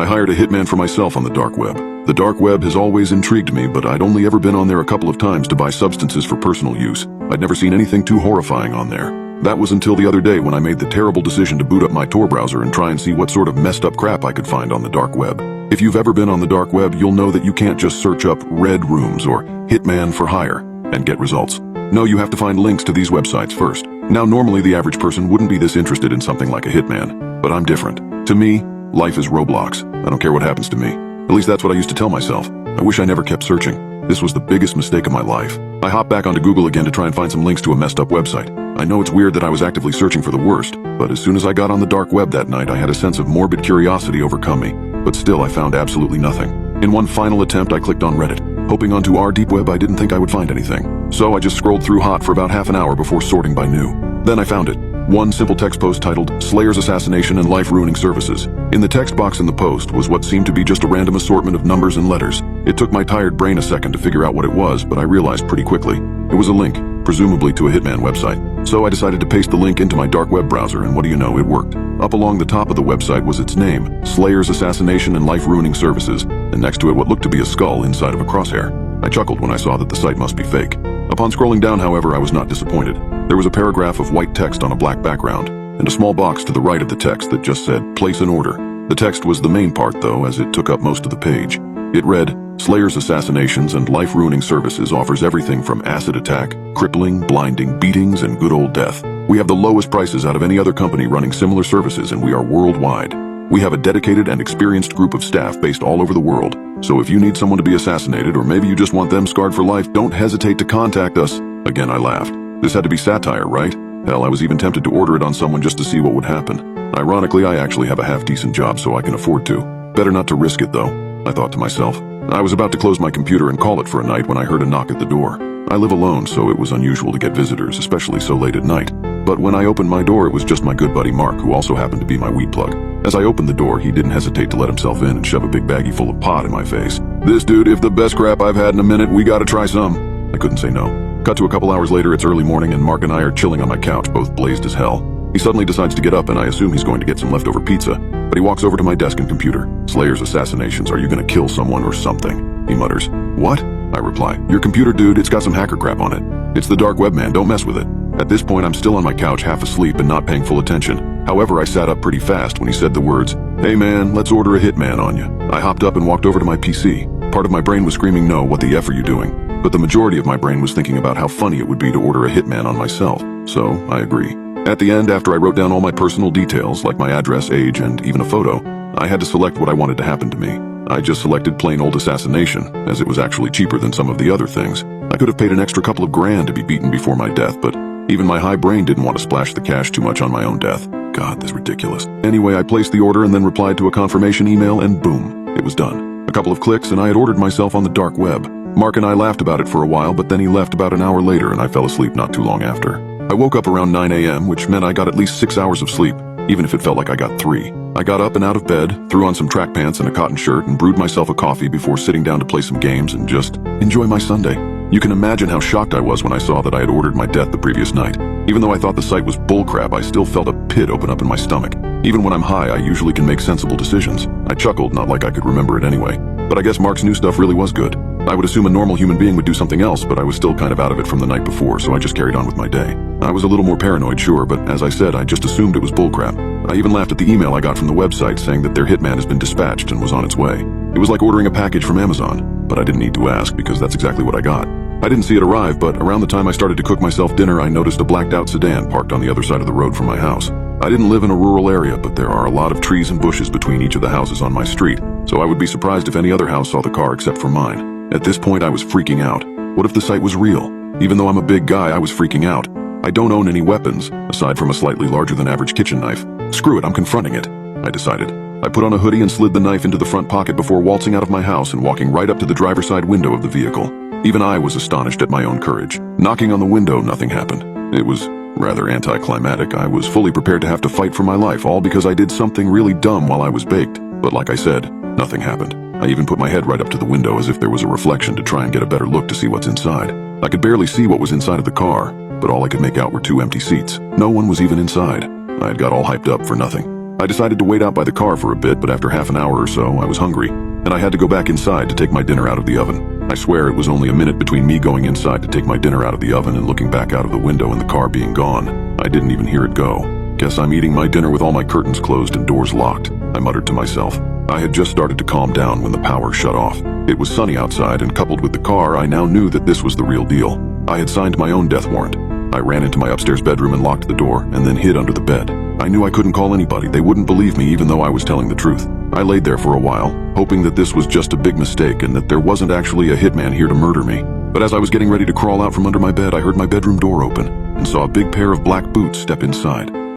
I hired a hitman for myself on the dark web. The dark web has always intrigued me, but I'd only ever been on there a couple of times to buy substances for personal use. I'd never seen anything too horrifying on there. That was until the other day when I made the terrible decision to boot up my Tor browser and try and see what sort of messed up crap I could find on the dark web. If you've ever been on the dark web, you'll know that you can't just search up red rooms or Hitman for hire and get results. No, you have to find links to these websites first. Now, normally the average person wouldn't be this interested in something like a hitman, but I'm different. To me, life is Roblox. I don't care what happens to me. At least that's what I used to tell myself. I wish I never kept searching. This was the biggest mistake of my life. I hopped back onto Google again to try and find some links to a messed up website. I know it's weird that I was actively searching for the worst, but as soon as I got on the dark web that night, I had a sense of morbid curiosity overcome me. But still, I found absolutely nothing. In one final attempt, I clicked on Reddit. Hoping onto our deep web, I didn't think I would find anything. So I just scrolled through hot for about half an hour before sorting by new. Then I found it. One simple text post titled, Slayer's Assassination and Life-Ruining Services. In the text box in the post was what seemed to be just a random assortment of numbers and letters. It took my tired brain a second to figure out what it was, but I realized pretty quickly. It was a link, presumably to a Hitman website. So I decided to paste the link into my dark web browser, and what do you know, it worked. Up along the top of the website was its name, Slayer's Assassination and Life-Ruining Services, and next to it what looked to be a skull inside of a crosshair. I chuckled when I saw that the site must be fake. Upon scrolling down, however, I was not disappointed. There was a paragraph of white text on a black background, and a small box to the right of the text that just said, Place an order. The text was the main part, though, as it took up most of the page. It read, Slayer's Assassinations and Life-Ruining Services offers everything from acid attack, crippling, blinding, beatings, and good old death. We have the lowest prices out of any other company running similar services, and we are worldwide. We have a dedicated and experienced group of staff based all over the world. So if you need someone to be assassinated, or maybe you just want them scarred for life, don't hesitate to contact us. Again, I laughed. This had to be satire, right? Hell, I was even tempted to order it on someone just to see what would happen. Ironically, I actually have a half-decent job, so I can afford to. Better not to risk it, though, I thought to myself. I was about to close my computer and call it for a night when I heard a knock at the door. I live alone, so it was unusual to get visitors, especially so late at night. But when I opened my door, it was just my good buddy Mark, who also happened to be my weed plug. As I opened the door, he didn't hesitate to let himself in and shove a big baggie full of pot in my face. This dude, if the best crap I've had in a minute, we gotta try some. I couldn't say no. Cut to a couple hours later, it's early morning, and Mark and I are chilling on my couch, both blazed as hell. He suddenly decides to get up, and I assume he's going to get some leftover pizza. But he walks over to my desk and computer. Slayer's Assassinations, are you gonna kill someone or something? He mutters. What? I reply. Your computer, dude, it's got some hacker crap on it. It's the dark web, man, don't mess with it. At this point, I'm still on my couch, half asleep and not paying full attention. However, I sat up pretty fast when he said the words, Hey man, let's order a hitman on you. I hopped up and walked over to my PC. Part of my brain was screaming, no, what the F are you doing? But the majority of my brain was thinking about how funny it would be to order a hitman on myself. So, I agree. At the end, after I wrote down all my personal details, like my address, age, and even a photo, I had to select what I wanted to happen to me. I just selected plain old assassination, as it was actually cheaper than some of the other things. I could have paid an extra couple of grand to be beaten before my death, but even my high brain didn't want to splash the cash too much on my own death. God, that's ridiculous. Anyway, I placed the order and then replied to a confirmation email, and boom, it was done. A couple of clicks and I had ordered myself on the dark web. Mark and I laughed about it for a while, but then he left about an hour later and I fell asleep not too long after. I woke up around 9 a.m., which meant I got at least 6 hours of sleep, even if it felt like I got 3. I got up and out of bed, threw on some track pants and a cotton shirt, and brewed myself a coffee before sitting down to play some games and just enjoy my Sunday. You can imagine how shocked I was when I saw that I had ordered my death the previous night. Even though I thought the site was bullcrap, I still felt a pit open up in my stomach. Even when I'm high, I usually can make sensible decisions. I chuckled, not like I could remember it anyway. But I guess Mark's new stuff really was good. I would assume a normal human being would do something else, but I was still kind of out of it from the night before, so I just carried on with my day. I was a little more paranoid, sure, but as I said, I just assumed it was bullcrap. I even laughed at the email I got from the website saying that their hitman has been dispatched and was on its way. It was like ordering a package from Amazon, but I didn't need to ask because that's exactly what I got. I didn't see it arrive, but around the time I started to cook myself dinner, I noticed a blacked out sedan parked on the other side of the road from my house. I didn't live in a rural area, but there are a lot of trees and bushes between each of the houses on my street, so I would be surprised if any other house saw the car except for mine. At this point, I was freaking out. What if the site was real? Even though I'm a big guy, I was freaking out. I don't own any weapons, aside from a slightly larger than average kitchen knife. Screw it, I'm confronting it, I decided. I put on a hoodie and slid the knife into the front pocket before waltzing out of my house and walking right up to the driver's side window of the vehicle. Even I was astonished at my own courage. Knocking on the window, nothing happened. It was rather anticlimactic. I was fully prepared to have to fight for my life, all because I did something really dumb while I was baked. But like I said, nothing happened. I even put my head right up to the window as if there was a reflection to try and get a better look to see what's inside. I could barely see what was inside of the car, but all I could make out were 2 empty seats. No one was even inside. I had got all hyped up for nothing. I decided to wait out by the car for a bit, but after half an hour or so, I was hungry, and I had to go back inside to take my dinner out of the oven. I swear it was only a minute between me going inside to take my dinner out of the oven and looking back out of the window and the car being gone. I didn't even hear it go. Guess I'm eating my dinner with all my curtains closed and doors locked, I muttered to myself. I had just started to calm down when the power shut off. It was sunny outside, and coupled with the car, I now knew that this was the real deal. I had signed my own death warrant. I ran into my upstairs bedroom and locked the door, and then hid under the bed. I knew I couldn't call anybody. They wouldn't believe me even though I was telling the truth. I laid there for a while, hoping that this was just a big mistake and that there wasn't actually a hitman here to murder me. But as I was getting ready to crawl out from under my bed, I heard my bedroom door open and saw a big pair of black boots step inside.